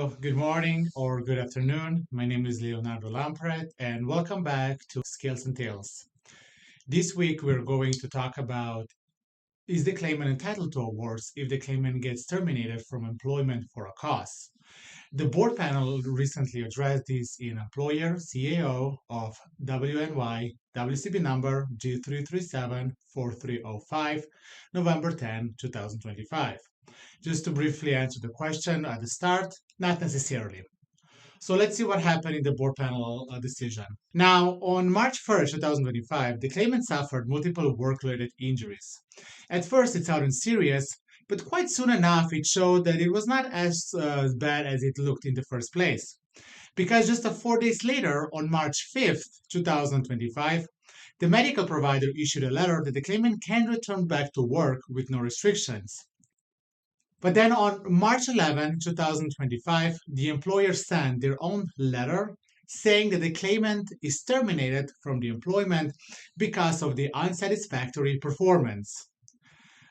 Hello, good morning or good afternoon. My name is Leonardo Lampret, and welcome back to Skills and Tales. This week, we're going to talk about, is the claimant entitled to awards if the claimant gets terminated from employment for a cause? The board panel recently addressed this in Employer CAO of WNY WCB number G3374305, November 10, 2025. Just to briefly answer the question at the start, not necessarily. So let's see what happened in the board panel decision. Now, on March 1st, 2025, the claimant suffered multiple work-related injuries. At first, it sounded serious, but quite soon enough, it showed that it was not as bad as it looked in the first place. Because just 4 days later, on March 5th, 2025, the medical provider issued a letter that the claimant can return back to work with no restrictions. But then on March 11, 2025, the employer sent their own letter saying that the claimant is terminated from the employment because of the unsatisfactory performance.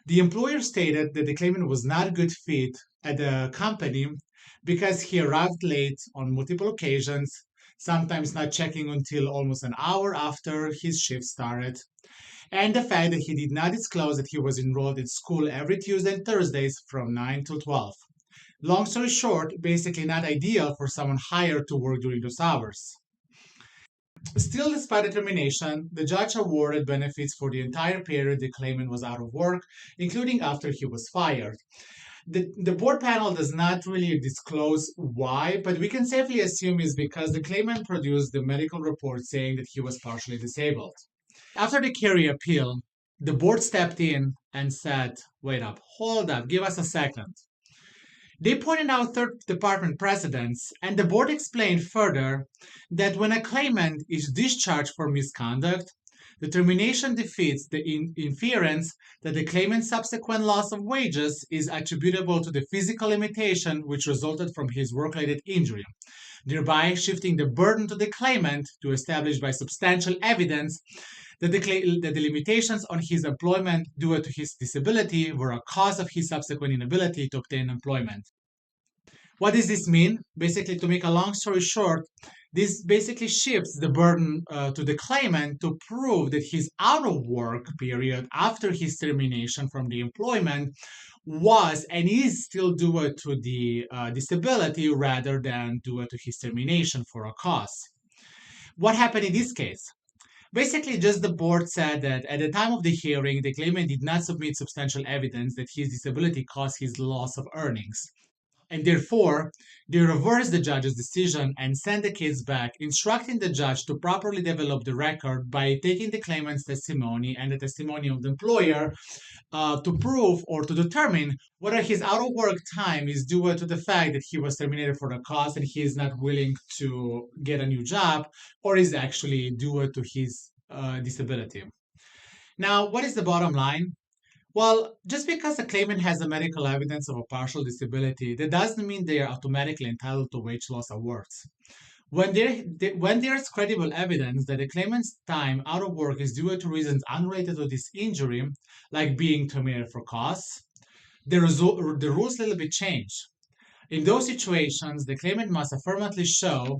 The employer stated that the claimant was not a good fit at the company because he arrived late on multiple occasions, sometimes not checking until almost an hour after his shift started, and the fact that he did not disclose that he was enrolled in school every Tuesday and Thursdays from 9 till 12. Long story short, basically not ideal for someone hired to work during those hours. Still, despite the termination, the judge awarded benefits for the entire period the claimant was out of work, including after he was fired. The board panel does not really disclose why, but we can safely assume it's because the claimant produced the medical report saying that he was partially disabled. After the Kerry appeal, the board stepped in and said, wait up, hold up, give us a second. They pointed out third department precedents, and the board explained further that when a claimant is discharged for misconduct, the termination defeats the inference that the claimant's subsequent loss of wages is attributable to the physical limitation which resulted from his work-related injury, thereby shifting the burden to the claimant to establish by substantial evidence that the limitations on his employment due to his disability were a cause of his subsequent inability to obtain employment. What does this mean? Basically, to make a long story short, this basically shifts the burden to the claimant to prove that his out of work period after his termination from the employment was and is still due to the disability rather than due to his termination for a cause. What happened in this case? Basically, just the board said that at the time of the hearing, the claimant did not submit substantial evidence that his disability caused his loss of earnings. And therefore, they reversed the judge's decision and sent the case back, instructing the judge to properly develop the record by taking the claimant's testimony and the testimony of the employer to prove or to determine whether his out of work time is due to the fact that he was terminated for the cause and he is not willing to get a new job, or is actually due to his disability. Now, what is the bottom line? Well, just because a claimant has a medical evidence of a partial disability, that doesn't mean they are automatically entitled to wage loss awards. When there's credible evidence that the claimant's time out of work is due to reasons unrelated to this injury, like being terminated for cause, the rules a little bit change. In those situations, the claimant must affirmatively show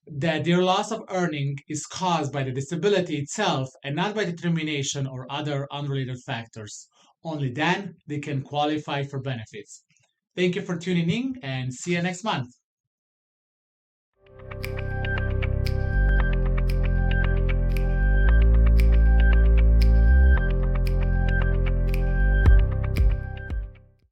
that their loss of earning is caused by the disability itself and not by the termination or other unrelated factors. Only then they can qualify for benefits. Thank you for tuning in and see you next month.